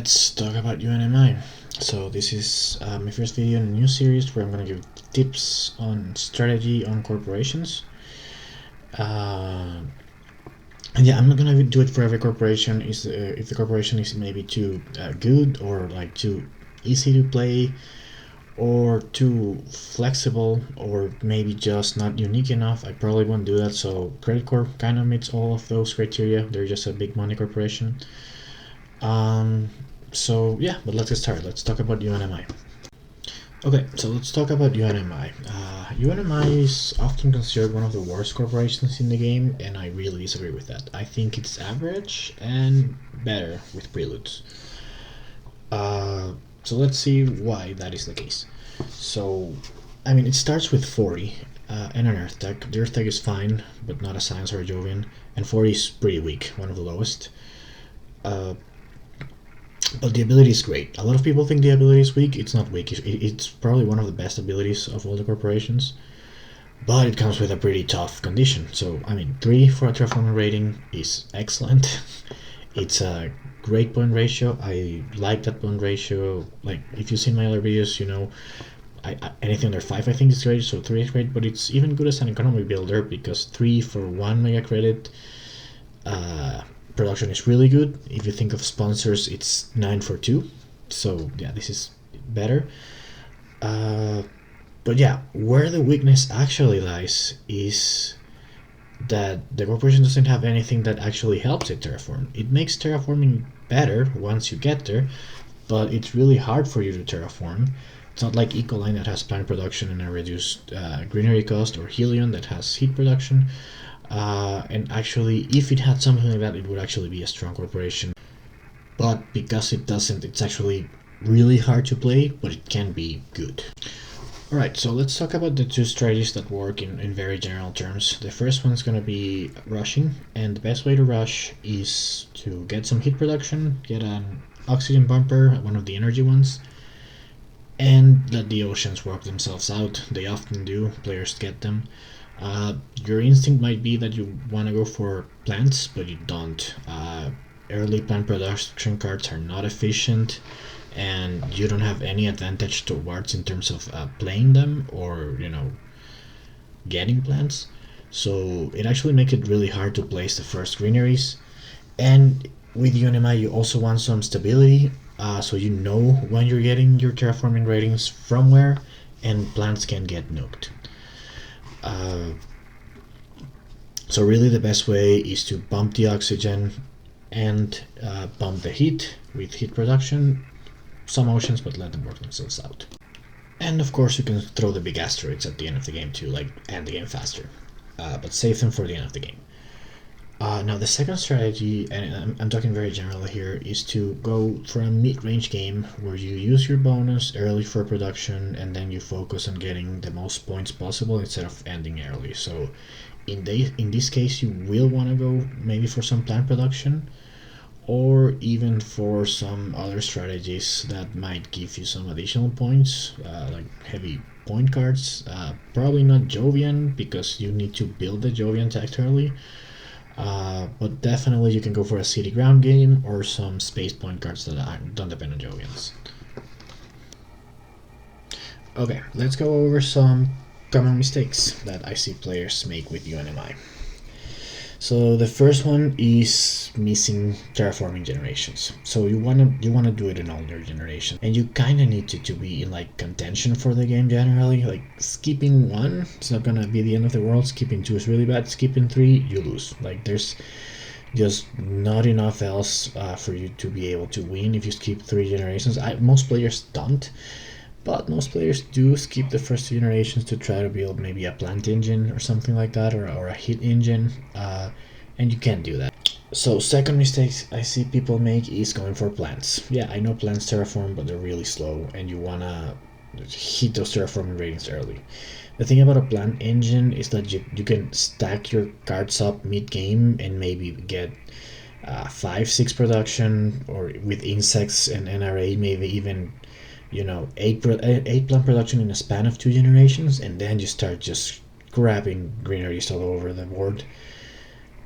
let's talk about UNMI. So this is my first video in a new series where I'm going to give tips on strategy on corporations. And yeah, I'm not going to do it for every corporation. If the corporation is maybe too good or like too easy to play or too flexible or maybe just not unique enough, I probably won't do that. So Credit Corp kind of meets all of those criteria. They're just a big money corporation. So yeah, but let's get started. Let's talk about UNMI. Okay, so let's talk about UNMI. UNMI is often considered one of the worst corporations in the game, and I really disagree with that. I think it's average and better with preludes. So let's see why that is the case. So, I mean, it starts with 40 and an Earth Tech. The Earth Tech is fine, but not a Science or a Jovian, and 40 is pretty weak, one of the lowest. But the ability is great. A lot of people think the ability is weak. It's not weak. It's probably one of the best abilities of all the corporations. But it comes with a pretty tough condition. So, I mean, 3 for a Terraforming rating is excellent. It's a great point ratio. I like that point ratio. Like, if you've seen my other videos, you know, anything under 5 I think is great. So 3 is great, but it's even good as an economy builder because 3 for 1 mega credit production is really good. If you think of sponsors, it's 9 for 2. So yeah, this is better. But yeah, where the weakness actually lies is that the corporation doesn't have anything that actually helps it terraform. It makes terraforming better once you get there, but it's really hard for you to terraform. It's not like Ecoline that has plant production and a reduced greenery cost, or Helion that has heat production. And actually, if it had something like that, it would actually be a strong corporation. But because it doesn't, it's actually really hard to play, but it can be good. Alright, so let's talk about the 2 strategies that work in very general terms. The first one is going to be rushing, and the best way to rush is to get some heat production, get an oxygen bumper, one of the energy ones, and let the oceans work themselves out. They often do, players get them. Your instinct might be that you want to go for plants, but you don't. Early plant production cards are not efficient, and you don't have any advantage towards in terms of playing them or, you know, getting plants. So it actually makes it really hard to place the first greeneries. And with UNMI, you also want some stability, so you know when you're getting your terraforming ratings from where, and plants can get nuked. So really the best way is to bump the oxygen and bump the heat with heat production, some oceans, but let them work themselves out. And of course you can throw the big asteroids at the end of the game to like end the game faster, but save them for the end of the game. Now the second strategy, and I'm talking very generally here, is to go for a mid-range game where you use your bonus early for production and then you focus on getting the most points possible instead of ending early. So in this case you will want to go maybe for some plant production or even for some other strategies that might give you some additional points, like heavy point cards. Probably not Jovian because you need to build the Jovian tech early. But definitely you can go for a city ground game or some space point cards that don't depend on Jovians. Okay, let's go over some common mistakes that I see players make with UNMI. So the first one is missing terraforming generations. So you wanna do it in all your generations, and you kind of need to be in like contention for the game generally. Like skipping 1, it's not gonna be the end of the world. Skipping 2 is really bad. Skipping 3, you lose. Like there's just not enough else for you to be able to win if you skip 3 generations. Most players don't. But most players do skip the first 2 generations to try to build maybe a plant engine or something like that, or a heat engine, and you can't do that. So second mistake I see people make is going for plants. Yeah, I know plants terraform, but they're really slow, and you wanna hit those terraforming ratings early. The thing about a plant engine is that you can stack your cards up mid-game and maybe get 5-6 production, or with insects and NRA maybe even, you know, 8 plant production in a span of 2 generations, and then you start just grabbing greeneries all over the board.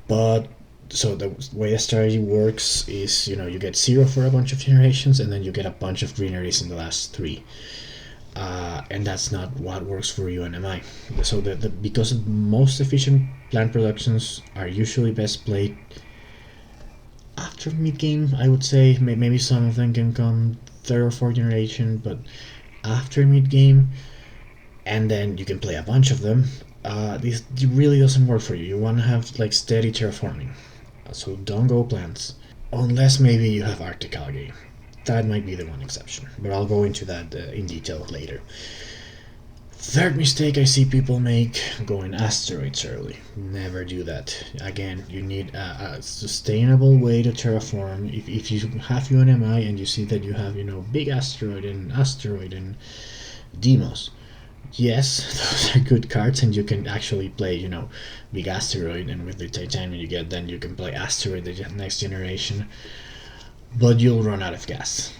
But So the way the strategy works is, you get 0 for a bunch of generations, and then you get a bunch of greeneries in the last 3. And that's not what works for UNMI. So because the most efficient plant productions are usually best played after mid game, I would say. Maybe some of them can come third or fourth generation, but after mid game, and then you can play a bunch of them. This really doesn't work for you. You want to have like steady terraforming, so don't go plants unless maybe you have Arctic algae. That might be the one exception, but I'll go into that in detail later. Third mistake I see people make, going asteroids early. Never do that. Again, you need a sustainable way to terraform. If you have UNMI and you see that you have, big asteroid and Demos, yes, those are good cards, and you can actually play, big asteroid, and with the titanium you get, then you can play asteroid the next generation. But you'll run out of gas.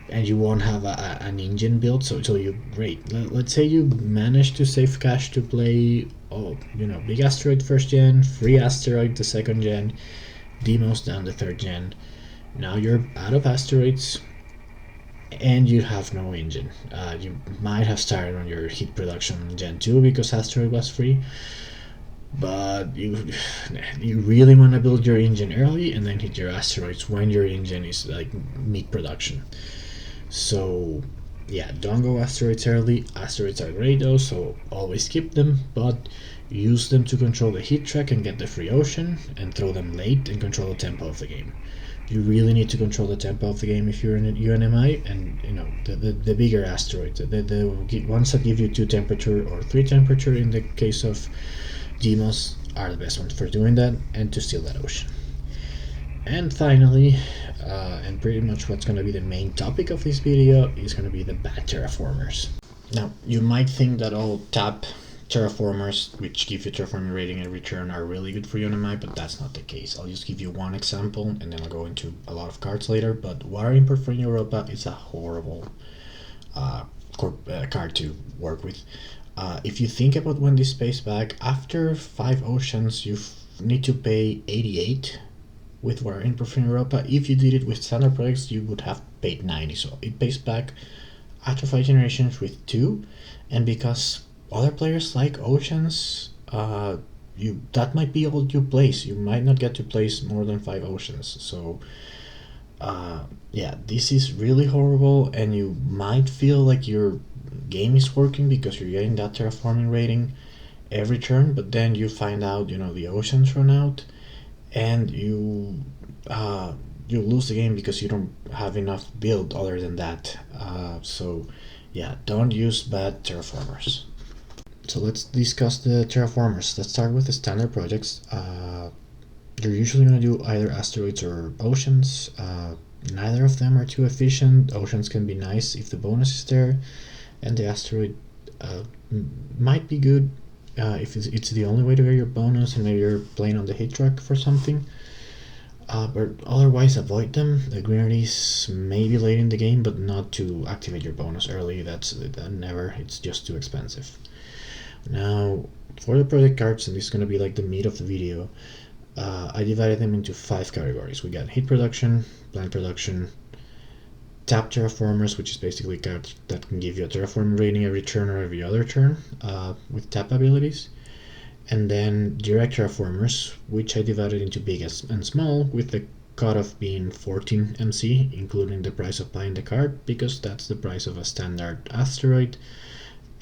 And you won't have an engine built, so you great. Let's say you manage to save cash to play, big asteroid first gen, free asteroid the second gen, Demos down the third gen. Now you're out of asteroids, and you have no engine. You might have started on your heat production gen 2 because asteroid was free, but you really want to build your engine early and then hit your asteroids when your engine is like mid production. So yeah, don't go asteroids early. Asteroids are great though, so always keep them, but use them to control the heat track and get the free ocean, and throw them late and control the tempo of the game. You really need to control the tempo of the game if you're in UNMI, and the bigger asteroids, the ones that give you 2 temperature or 3 temperature in the case of Demos, are the best ones for doing that and to steal that ocean. And finally, and pretty much what's going to be the main topic of this video, is going to be the bad terraformers. Now, you might think that all tap terraformers, which give you terraforming rating and return, are really good for UNMI, but that's not the case. I'll just give you one example, and then I'll go into a lot of cards later. But Water Import from Europa is a horrible card to work with. If you think about when this pays back, after 5 oceans, you need to pay 88 with Water Import from Europa. If you did it with standard products, you would have paid 90. So it pays back after 5 generations with 2, and because other players like oceans, that might be all you place. You might not get to place more than 5 oceans. So yeah, this is really horrible, and you might feel like your game is working because you're getting that terraforming rating every turn, but then you find out the oceans run out, and you lose the game because you don't have enough build other than that. So yeah, don't use bad terraformers. So let's discuss the terraformers. Let's start with the standard projects. You're usually going to do either asteroids or oceans. Neither of them are too efficient. Oceans can be nice if the bonus is there, and the asteroid might be good if it's the only way to get your bonus, and maybe you're playing on the hit track for something. But otherwise, avoid them. The greeneries may be late in the game, but not to activate your bonus early. That's never. It's just too expensive. Now, for the project cards, and this is going to be like the meat of the video, I divided them into 5 categories. We got heat production, plant production, tap terraformers, which is basically cards that can give you a terraforming rating every turn or every other turn with tap abilities, and then direct terraformers, which I divided into big and small, with the cutoff being 14 MC, including the price of buying the card, because that's the price of a standard asteroid.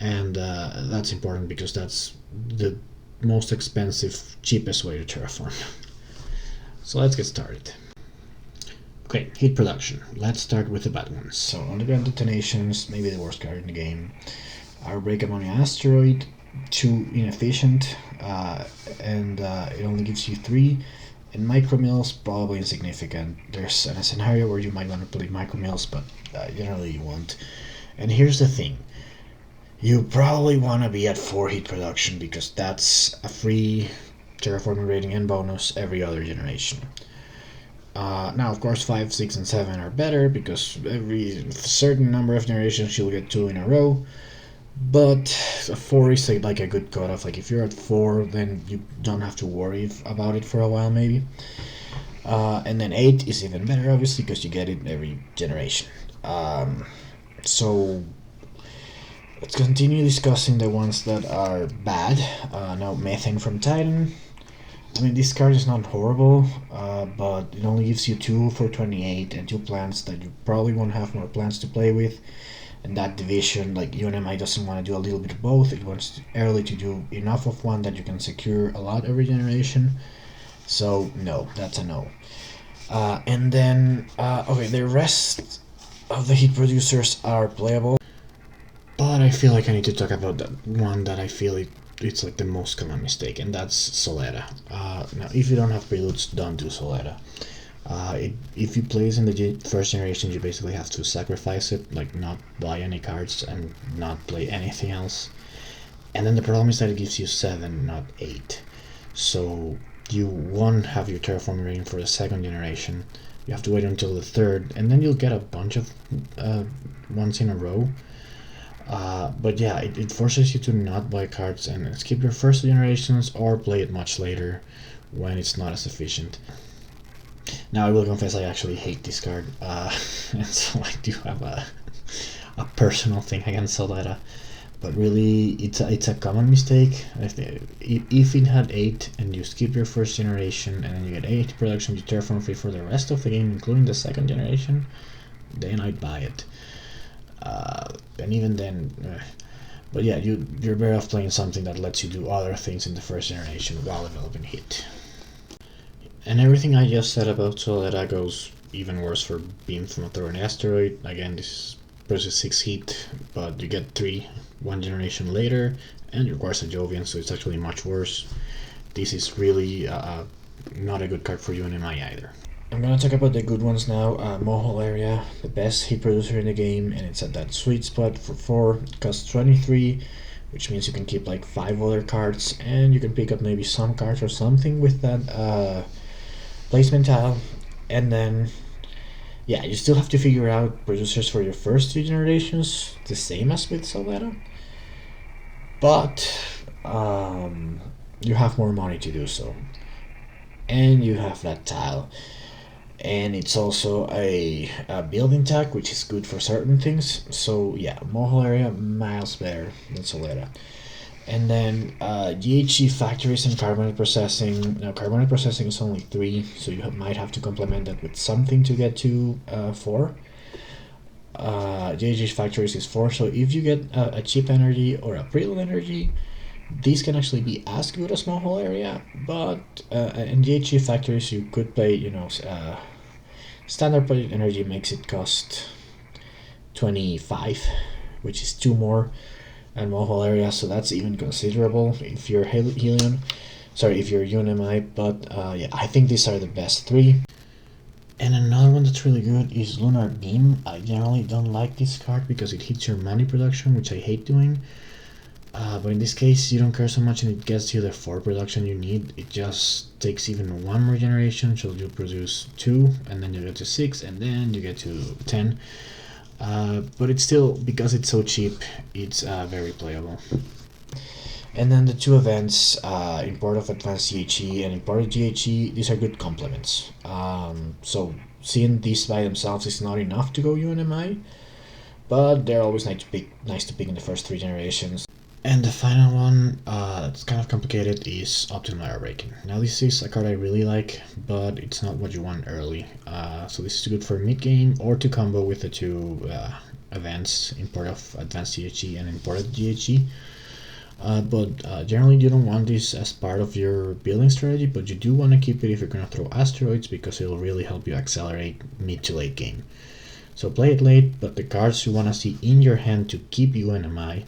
And that's important because that's the most expensive, cheapest way to terraform. So let's get started. Okay, heat production. Let's start with the bad ones. So underground detonations, maybe the worst card in the game. Our break ammonia asteroid, too inefficient, and it only gives you 3. And micromills, probably insignificant. There's a scenario where you might want to play micromills, but generally you won't. And here's the thing. You probably want to be at 4 heat production because that's a free terraforming rating and bonus every other generation. Now, of course, 5, 6, and 7 are better because every certain number of generations you'll get 2 in a row. But 4 is like a good cutoff. Like if you're at 4, then you don't have to worry about it for a while, maybe. And then 8 is even better, obviously, because you get it every generation. So let's continue discussing the ones that are bad. Now, Methane from Titan. I mean, this card is not horrible, but it only gives you 2 for 28 and 2 plants that you probably won't have more plants to play with. And that division, like UNMI doesn't want to do a little bit of both. It wants early to do enough of one that you can secure a lot every generation. So no, that's a no. And then, okay, the rest of the heat producers are playable. But I feel like I need to talk about that one that I feel it's like the most common mistake, and that's Solera. Now, if you don't have preludes, don't do Solera. If you play this in the first generation, you basically have to sacrifice it, like not buy any cards and not play anything else. And then the problem is that it gives you 7, not 8. So you won't have your terraforming rating for the second generation. You have to wait until the third, and then you'll get a bunch of ones in a row. But yeah, it forces you to not buy cards and skip your first generations or play it much later when it's not as efficient. Now I will confess I actually hate this card, and so I do have a personal thing against Solera. But really, it's a common mistake. If it had 8 and you skip your first generation and then you get 8 production, you terraform free for the rest of the game, including the second generation, then I'd buy it. And even then, but yeah, you're better off playing something that lets you do other things in the first generation while developing hit. And everything I just said about Solera goes even worse for Beam from a Thorn Asteroid. Again, this produces 6 heat, but you get 3 one generation later, and it requires a Jovian, so it's actually much worse. This is really not a good card for UNMI either. I'm gonna talk about the good ones now. Mohole Area, the best heat producer in the game, and it's at that sweet spot for 4. It costs 23, which means you can keep like 5 other cards, and you can pick up maybe some cards or something with that placement tile. And then, yeah, you still have to figure out producers for your first 2 generations, the same as with Solera. But you have more money to do so. And you have that tile. And it's also a building tag, which is good for certain things. So yeah, Mohole Area miles better than Solera. And then GHG factories and carbonate processing. Now carbonate processing is only 3, so you might have to complement that with something to get to 4. GHG factories is 4, so if you get a cheap energy or a prelude energy, these can actually be as good as Mohole Area, but in GHG factories you could play, standard project energy makes it cost 25, which is 2 more than Mohole Area, so that's even considerable if you're Helion. Sorry, if you're UNMI, but yeah, I think these are the best 3. And another one that's really good is Lunar Beam. I generally don't like this card because it hits your money production, which I hate doing. But in this case, you don't care so much and it gets you the 4 production you need. It just takes even 1 more generation, so you'll produce 2, and then you get to 6, and then you get to 10. But it's still, because it's so cheap, it's very playable. And then the 2 events, Import of Advanced GHE and Imported GHE, these are good complements. So seeing these by themselves is not enough to go UNMI, but they're always nice to pick in the first 3 generations. And the final one, it's kind of complicated, is Optimal Air Braking. Now this is a card I really like, but it's not what you want early. So this is good for mid-game or to combo with the 2 events, Import of Advanced GHE and Imported GHE. But generally you don't want this as part of your building strategy, but you do want to keep it if you're going to throw asteroids, because it'll really help you accelerate mid to late game. So play it late, but the cards you want to see in your hand to keep UNMI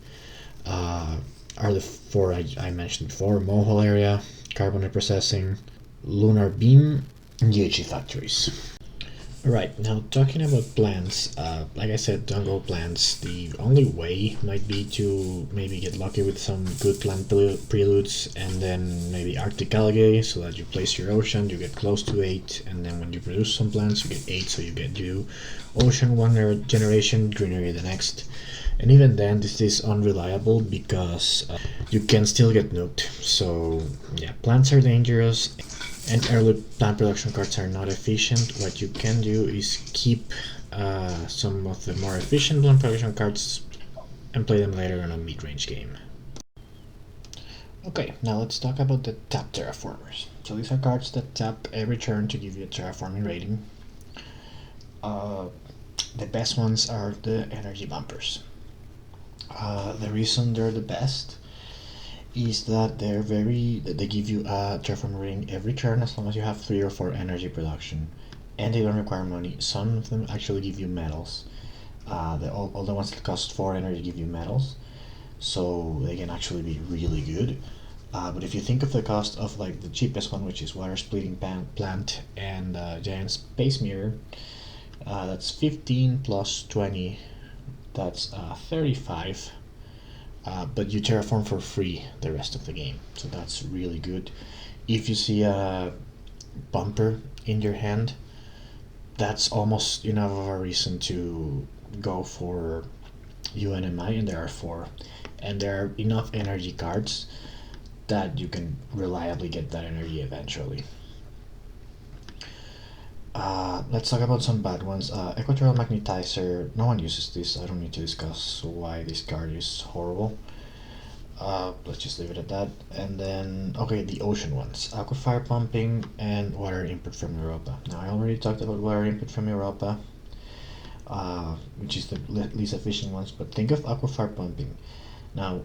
are the 4 I mentioned before: Mohole Area, Carbonate Processing, Lunar Beam, and GHG Factories. Right, now talking about plants, like I said, jungle plants, the only way might be to maybe get lucky with some good plant preludes and then maybe Arctic algae so that you place your ocean, you get close to 8, and then when you produce some plants, you get 8, so you get you ocean one generation, greenery the next. And even then, this is unreliable because you can still get nuked. So, yeah, plants are dangerous and early plant production cards are not efficient. What you can do is keep some of the more efficient plant production cards and play them later in a mid-range game. Okay, now let's talk about the tap terraformers. So these are cards that tap every turn to give you a terraforming rating. The best ones are the energy bumpers. The reason they're the best is that they give you a terraform rating every turn as long as you have 3 or 4 energy production, and they don't require money. Some of them actually give you metals. All the ones that cost 4 energy give you metals, so they can actually be really good. But if you think of the cost of like the cheapest one, which is water splitting plant and giant space mirror, that's 15 plus 20, that's 35. But you terraform for free the rest of the game, so that's really good. If you see a bumper in your hand, that's almost enough of a reason to go for UNMI, and there are 4, and there are enough energy cards that you can reliably get that energy eventually. Let's talk about some bad ones. Equatorial Magnetizer, no one uses this, I don't need to discuss why this card is horrible. Let's just leave it at that. And then, okay, the ocean ones. Aquafire Pumping and Water Input from Europa. Now, I already talked about Water Input from Europa, which is the least efficient ones, but think of Aquafire Pumping. Now,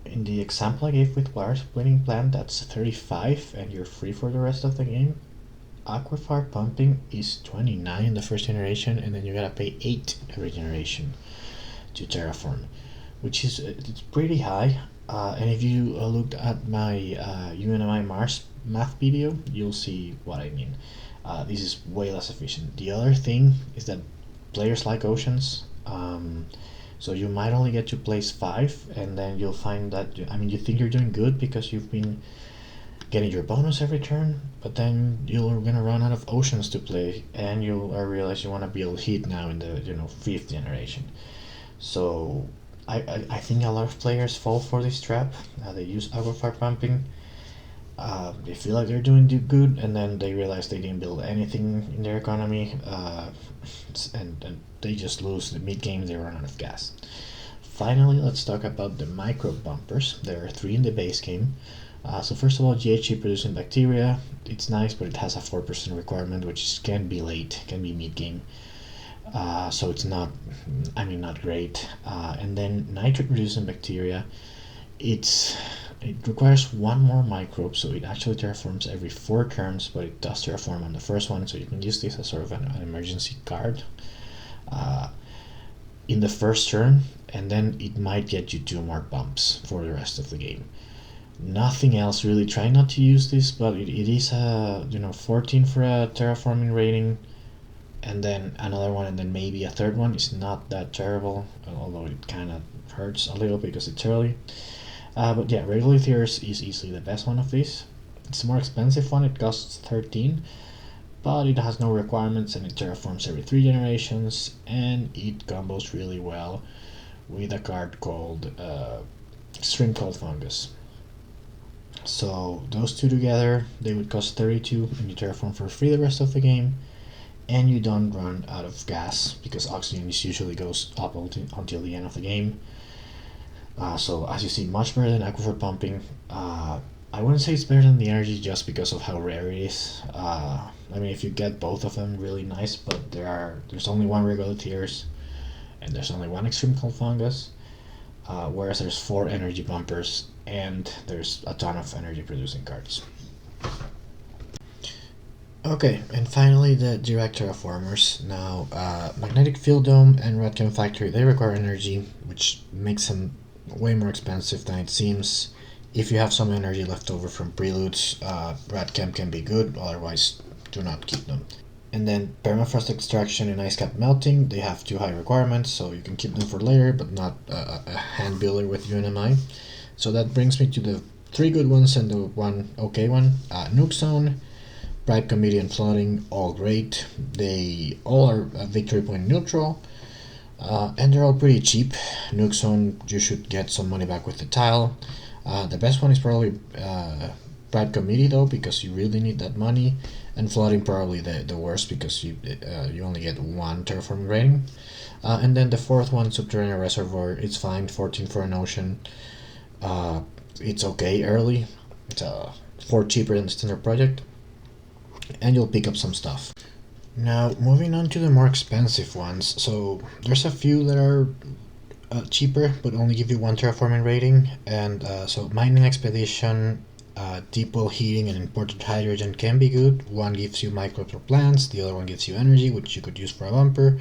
in the example I gave with Water Splitting Plant, that's 35 and you're free for the rest of the game. Aquafire Pumping is 29 in the first generation, and then you gotta pay 8 every generation to terraform, which is it's pretty high. And if you looked at my UNMI Mars math video, you'll see what I mean. This is way less efficient. The other thing is that players like oceans, so you might only get to place 5, and then you'll find that you think you're doing good because you've been getting your bonus every turn, but then you're gonna run out of oceans to play, and you'll realize you want to build heat now in the 5th generation. So I think a lot of players fall for this trap. They use Aquafire Pumping. They feel like they're doing good, and then they realize they didn't build anything in their economy, and they just lose the mid game. They run out of gas. Finally, let's talk about the micro bumpers. There are 3 in the base game. So first of all, GHG producing bacteria, it's nice, but it has a 4% requirement, which can be late, can be mid-game. So it's not great. And then nitrate producing bacteria, it requires 1 more microbe, so it actually terraforms every 4 turns, but it does terraform on the first one, so you can use this as sort of an emergency card in the first turn, and then it might get you 2 more bumps for the rest of the game. Nothing else really. Try not to use this, but it is a 14 for a terraforming rating, and then another one, and then maybe a third one. Is not that terrible, although it kind of hurts a little because it's early. But yeah, regular Theors is easily the best one of these. It's the more expensive one. It costs 13, but it has no requirements, and it terraforms every 3 generations, and it combos really well with a card called Extreme Cold Fungus. So those 2 together, they would cost 32, and you terraform for free the rest of the game, and you don't run out of gas because oxygen usually goes up until the end of the game. So as you see, much better than Aquifer Pumping. I wouldn't say it's better than the energy just because of how rare it is. If you get both of them, really nice, but there's only 1 regular Tears, and there's only 1 Extreme Cold Fungus, whereas there's 4 energy bumpers, and there's a ton of energy producing cards. Okay, and finally the direct terraformers. Now, Magnetic Field Dome and Radchem Factory, they require energy, which makes them way more expensive than it seems. If you have some energy left over from preludes, Radchem can be good, otherwise do not keep them. And then permafrost extraction and ice cap melting, they have too high requirements, so you can keep them for later, but not a hand builder with UNMI. So that brings me to the 3 good ones and the 1 okay one. Nuke Zone, Bribe Committee, and Flooding, all great. They all are victory point neutral, and they're all pretty cheap. Nuke Zone, you should get some money back with the tile. The best one is probably Bribe Committee though, because you really need that money. And Flooding probably the worst, because you only get 1 terraforming rating. And then the 4th one, Subterranean Reservoir, it's fine, 14 for an ocean. It's okay early. It's 4 cheaper than the standard project, and you'll pick up some stuff. Now, moving on to the more expensive ones. So there's a few that are cheaper, but only give you 1 terraforming rating. And so Mining Expedition, deep well heating and imported hydrogen can be good. One gives you microbes or plants, the other one gives you energy, which you could use for a bumper.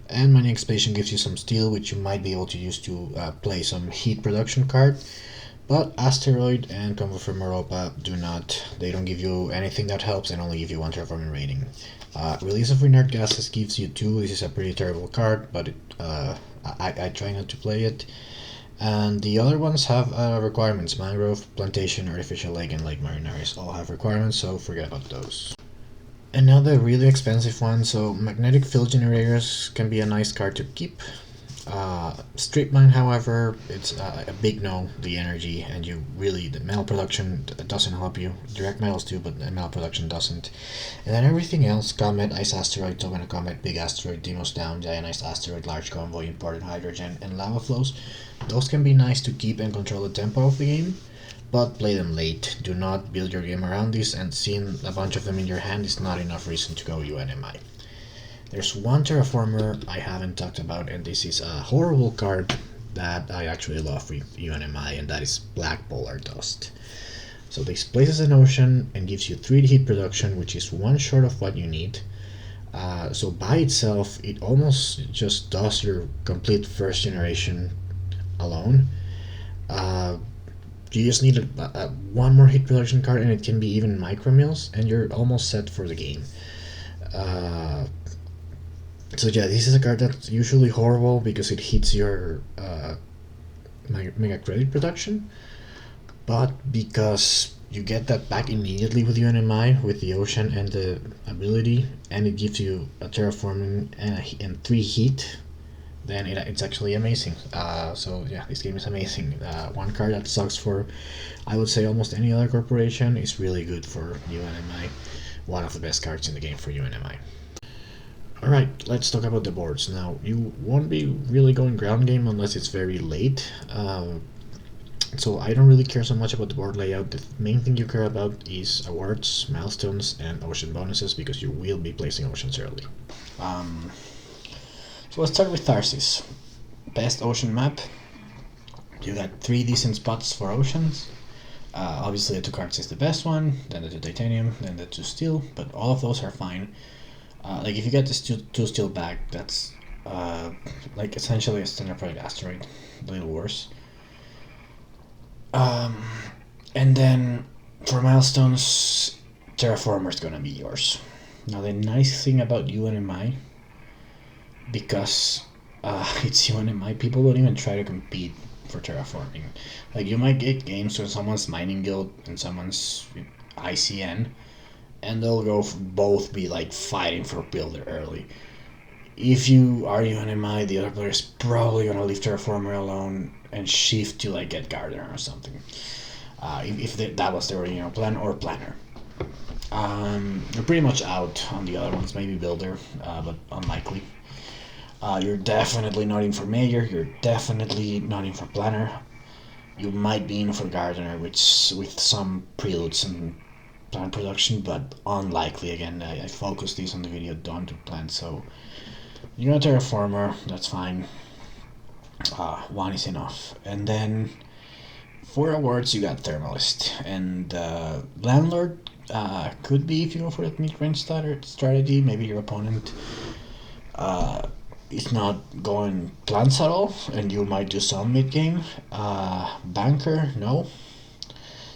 And Mining Expedition gives you some steel, which you might be able to use to play some heat production card. But Asteroid and Comfort from Europa do not. They don't give you anything that helps and only give you 1 terraforming rating. Release of Inert Gases gives you 2. This is a pretty terrible card, but I try not to play it. And the other ones have requirements. Mangrove, Plantation, Artificial Lake, and Lake Marinaris all have requirements, so forget about those. And now the really expensive ones. So Magnetic Field Generators can be a nice card to keep. Strip Mine, however, it's a big no, the energy, and the metal production doesn't help you. Direct metals do, but the metal production doesn't. And then everything else, Comet, Ice Asteroid, Token Comet, Big Asteroid, Demos Down, Giant Ice Asteroid, Large Convoy, Imported Hydrogen, and Lava Flows, those can be nice to keep and control the tempo of the game, but play them late. Do not build your game around this, and seeing a bunch of them in your hand is not enough reason to go UNMI. There's 1 Terraformer I haven't talked about, and this is a horrible card that I actually love with UNMI, and that is Black Polar Dust. So this places an ocean and gives you 3 heat production, which is 1 short of what you need. So by itself, it almost just does your complete first generation alone. You just need a 1 more heat production card, and it can be even micro mills, and you're almost set for the game. So yeah, this is a card that's usually horrible because it hits your mega credit production, but because you get that back immediately with UNMI, with the ocean and the ability, and it gives you a terraforming and 3 heat, then it's actually amazing. So yeah, this game is amazing. 1 card that sucks for, I would say, almost any other corporation is really good for UNMI. One of the best cards in the game for UNMI. Alright, let's talk about the boards. Now, you won't be really going ground game unless it's very late. So I don't really care so much about the board layout. The main thing you care about is awards, milestones, and ocean bonuses, because you will be placing oceans early. So let's start with Tharsis. Best ocean map. You got 3 decent spots for oceans. Obviously the 2 cards is the best one, then the 2 titanium, then the 2 steel, but all of those are fine. Like if you get this 2 steel back, that's like essentially a standard project asteroid, a little worse. And then for milestones, Terraformers gonna be yours. Now the nice thing about UNMI, because it's UNMI, people don't even try to compete for terraforming. Like you might get games when someone's mining guild and someone's ICN, and they'll both be like fighting for builder early. If you are UNMI, the other player is probably gonna leave Terraformer alone and shift to like get Gardener or something. If that was their original plan or planner. You're pretty much out on the other ones, maybe builder, but unlikely. You're definitely not in for Mayor, you're definitely not in for planner. You might be in for Gardener, which with some preludes and plant production, but unlikely. Again, I focused this on the video, don't do plants, so you're a Terraformer, that's fine. 1 is enough. And then for awards, you got Thermalist, and Landlord could be if you go for that mid-range strategy. Maybe your opponent is not going plants at all, and you might do some mid-game. Banker, no.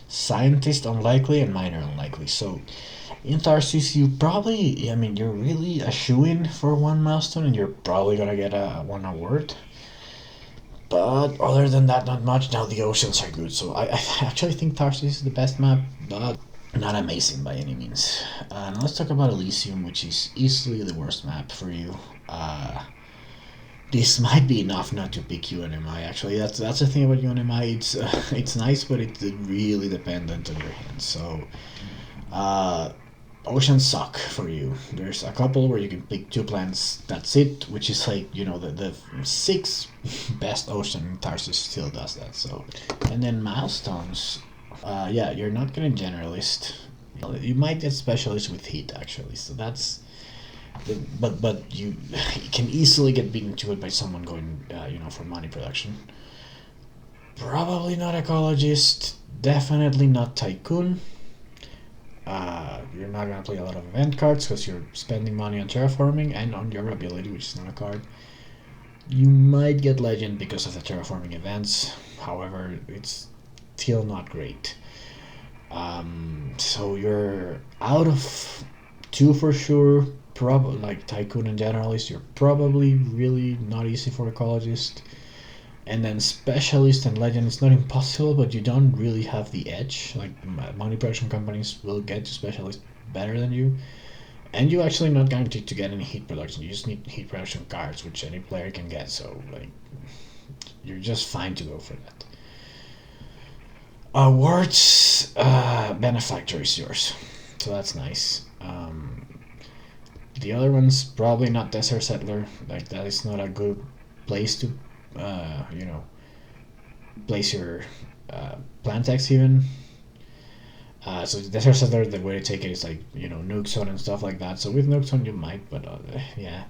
Scientist, unlikely, and Miner, unlikely. So In Tharsis, you probably, I mean, you're really a shoo-in for one milestone, and you're probably gonna get one award. But other than that, not much. Now the oceans are good, so I actually think Tharsis is the best map, but not amazing by any means. Now let's talk about Elysium, which is easily the worst map for you. This might be enough not to pick UNMI. Actually, that's the thing about UNMI. It's nice, but it's really dependent on your hands. So, oceans suck for you. There's a couple where you can pick 2 plants. That's it. Which is like, you know, the 6 best ocean in Tarsus still does that. So, and then milestones. Yeah, you're not gonna generalist. You might get specialist with heat actually. So that's. But you can easily get beaten to it by someone going, you know, for money production. Probably not ecologist. Definitely not tycoon. You're not gonna play a lot of event cards because you're spending money on terraforming and on your ability, which is not a card. You might get legend because of the terraforming events. However, it's still not great. So you're out of 2 for sure. Probably like tycoon and generalist, you're probably really not easy for ecologist. And then specialist and legend, it's not impossible, but you don't really have the edge. Like money production companies will get to specialist better than you, and you're actually not guaranteed to get any heat production. You just need heat production cards, which any player can get. So like, you're just fine to go for that. Awards, benefactor is yours, so that's nice. The other one's probably not Desert Settler. Like that is not a good place to, you know, place your plant text even. So Desert Settler, the way to take it is like, you know, Nuke Zone and stuff like that. So with Nuke Zone you might, but yeah.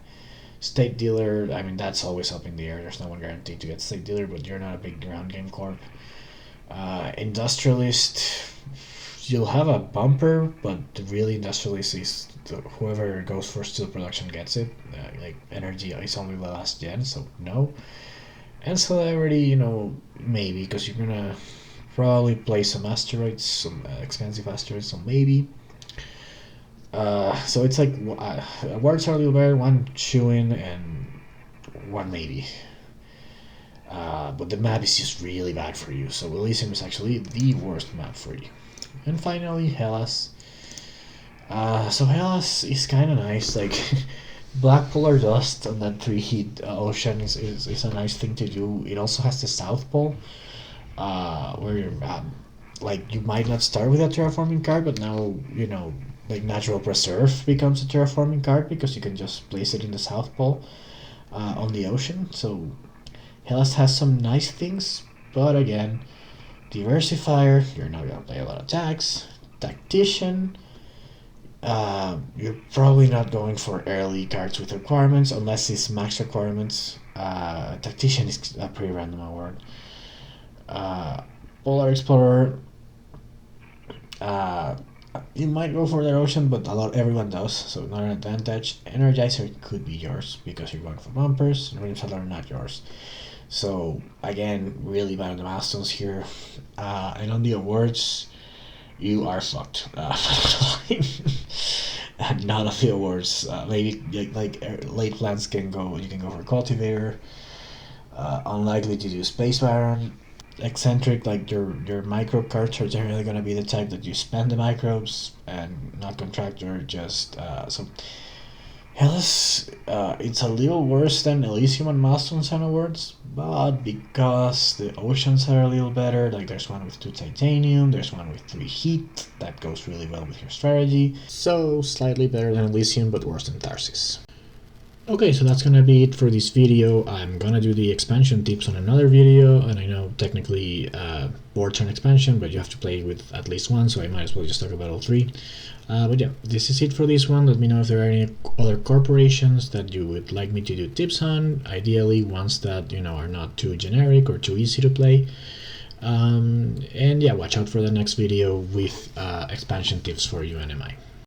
State Dealer, I mean that's always up in the air. There's no one guaranteed to get State Dealer, but you're not a big ground game corp. Industrialist, you'll have a bumper, but the really industrialist is whoever goes for steel production gets it. Like energy is only the last gen, so no. And celebrity, you know, maybe because you're gonna probably play some asteroids, some expensive asteroids, so maybe. So it's like awards are a little better, 1 shoo-in and 1 maybe. But the map is just really bad for you, so Elysium is actually the worst map for you. And finally, Hellas. So Hellas is kind of nice, like black polar dust on that 3 heat ocean is a nice thing to do. It also has the South Pole, where you're, like you might not start with a terraforming card, but now, you know, like Natural Preserve becomes a terraforming card because you can just place it in the South Pole on the ocean. So Hellas has some nice things, but again, Diversifier, you're not gonna play a lot of tags. Tactician, you're probably not going for early cards with requirements unless it's max requirements. Tactician is a pretty random award. Polar Explorer, you might go for the ocean, but everyone does, so not an advantage. Energizer could be yours because you're going for bumpers. Dream Settler not yours. So again, really bad on the milestones here, and on the awards, you are fucked. None of the awards. Maybe like late plans can go. You can go for cultivator. Unlikely to do space baron. Eccentric, like your microbe cards are generally going to be the type that you spend the microbes and not contractor. Just so Hellas, it's a little worse than Elysium on milestones and awards, but because the oceans are a little better, like there's one with 2 titanium, there's one with 3 heat, that goes really well with your strategy. So slightly better than Elysium, but worse than Tarsis. Okay, so that's gonna be it for this video. I'm gonna do the expansion tips on another video, and I know technically boards are an expansion, but you have to play with at least one, so I might as well just talk about all 3. But yeah, this is it for this one. Let me know if there are any other corporations that you would like me to do tips on, ideally ones that, you know, are not too generic or too easy to play. And yeah, watch out for the next video with expansion tips for UNMI.